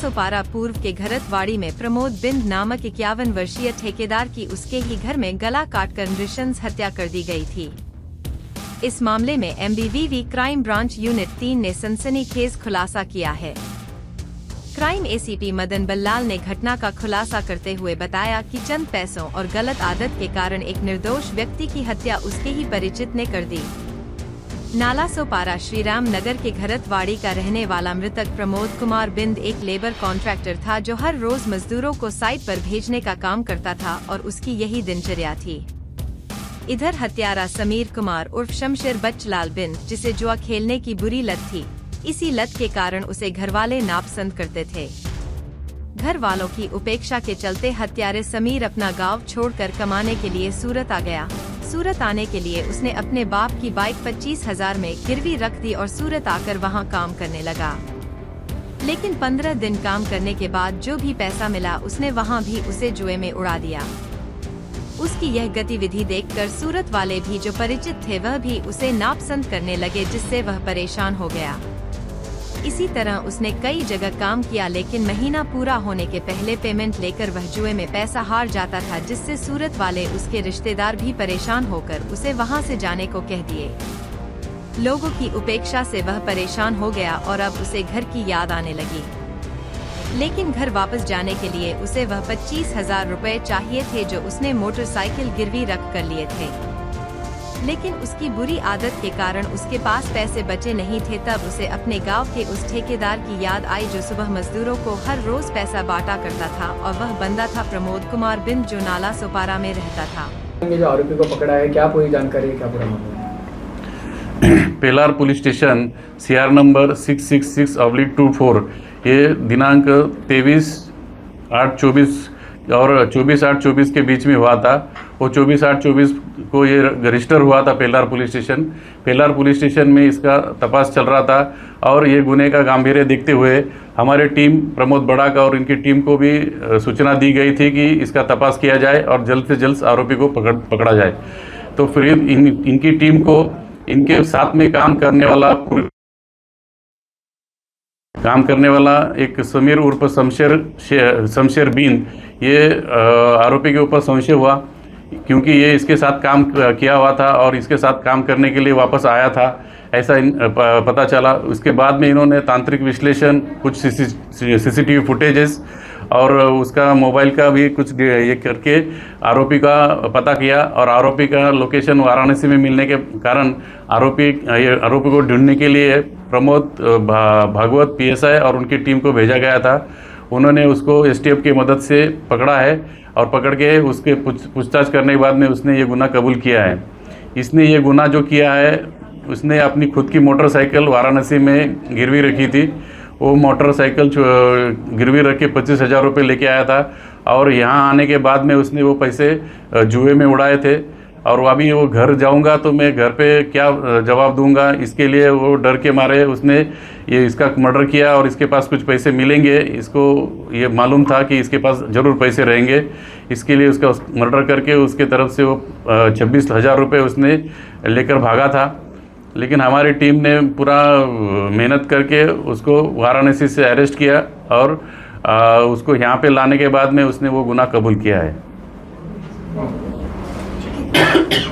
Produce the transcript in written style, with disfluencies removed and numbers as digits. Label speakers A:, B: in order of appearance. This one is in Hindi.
A: सोपारा पूर्व के घरतवाड़ी में प्रमोद बिंद नामक 51 वर्षीय ठेकेदार की उसके ही घर में गला काटकर नृशंस हत्या कर दी गई थी। इस मामले में MBVV क्राइम ब्रांच यूनिट 3 ने सनसनीखेज खुलासा किया है। क्राइम ACP मदन बल्लाल ने घटना का खुलासा करते हुए बताया कि चंद पैसों और गलत आदत के कारण एक निर्दोष व्यक्ति की हत्या उसके ही परिचित ने कर दी। नाला सोपारा श्रीराम नगर के घरतवाड़ी का रहने वाला मृतक प्रमोद कुमार बिंद एक लेबर कॉन्ट्रैक्टर था जो हर रोज मजदूरों को साइट पर भेजने का काम करता था और उसकी यही दिनचर्या थी। इधर हत्यारा समीर कुमार उर्फ शमशेर बच्चलाल बिंद, जिसे जुआ खेलने की बुरी लत थी, इसी लत के कारण उसे घरवाले नापसंद करते थे। घर वालों की उपेक्षा के चलते हत्यारे समीर अपना गांव छोड़कर कमाने के लिए सूरत आ गया। सूरत आने के लिए उसने अपने बाप की बाइक 25,000 में गिरवी रख दी और सूरत आकर वहां काम करने लगा। लेकिन 15 दिन काम करने के बाद जो भी पैसा मिला उसने वहां भी उसे जुए में उड़ा दिया। उसकी यह गतिविधि देखकर सूरत वाले भी जो परिचित थे वह भी उसे नापसंद करने लगे, जिससे वह परेशान हो गया। इसी तरह उसने कई जगह काम किया, लेकिन महीना पूरा होने के पहले पेमेंट लेकर वह जुए में पैसा हार जाता था, जिससे सूरत वाले उसके रिश्तेदार भी परेशान होकर उसे वहां से जाने को कह दिए। लोगों की उपेक्षा से वह परेशान हो गया और अब उसे घर की याद आने लगी। लेकिन घर वापस जाने के लिए उसे वह 25,000 रुपए चाहिए थे जो उसने मोटरसाइकिल गिरवी रख कर लिए थे। लेकिन उसकी बुरी आदत के कारण उसके पास पैसे बचे नहीं थे। तब उसे अपने गांव के उस ठेकेदार की याद आई जो सुबह मजदूरों को हर रोज पैसा बांटा करता था, और वह बंदा था प्रमोद कुमार बिंद जो नाला सोपारा में रहता था।
B: जो आरोपी को पकड़ा है, क्या पूरी जानकारी है, क्या पूरा मामला है?
C: Pillar police station CR number 666/24 ये दिनांक 23/8/24 और 24/8/24 के बीच में हुआ था। वो 24/8/24 को ये रजिस्टर हुआ था pillar police station. Pillar police station में इसका तपास चल रहा था और ये गुने का गांभीर्य देखते हुए हमारे टीम प्रमोद बड़ाक और इनकी टीम को भी सूचना दी गई थी कि इसका तपास किया जाए और जल्द से जल्द आरोपी को पकड़ा जाए। तो फिर इनकी टीम को इनके साथ में काम करने वाला एक समीर उर्फ शमशेर बिंद, ये आरोपी के ऊपर संशय हुआ क्योंकि ये इसके साथ काम किया हुआ था और इसके साथ काम करने के लिए वापस आया था, ऐसा पता चला। उसके बाद में इन्होंने तांत्रिक विश्लेषण, कुछ CCTV फुटेजेस और उसका मोबाइल का भी कुछ ये करके आरोपी का पता किया और आरोपी का लोकेशन वाराणसी में मिलने के कारण आरोपी को ढूंढने के लिए प्रमोद भागवत PSI और उनकी टीम को भेजा गया था। उन्होंने उसको STF की मदद से पकड़ा है और पकड़ के उसके पूछताछ करने के बाद में उसने ये गुनाह कबूल किया है। इसने ये गुनाह जो किया है, उसने अपनी खुद की मोटरसाइकिल वाराणसी में गिरवी रखी थी। वो मोटरसाइकिल गिरवी रख के 25,000 रुपये लेके आया था और यहाँ आने के बाद में उसने वो पैसे जुए में उड़ाए थे। और अभी वो घर जाऊंगा तो मैं घर पे क्या जवाब दूंगा, इसके लिए वो डर के मारे उसने ये इसका मर्डर किया और इसके पास कुछ पैसे मिलेंगे, इसको ये मालूम था कि इसके पास ज़रूर पैसे रहेंगे, इसके लिए उसका मर्डर करके उसके तरफ से वो 26,000 रुपये उसने लेकर भागा था। लेकिन हमारी टीम ने पूरा मेहनत करके उसको वाराणसी से अरेस्ट किया और उसको यहाँ पे लाने के बाद में उसने वो गुनाह कबूल किया है।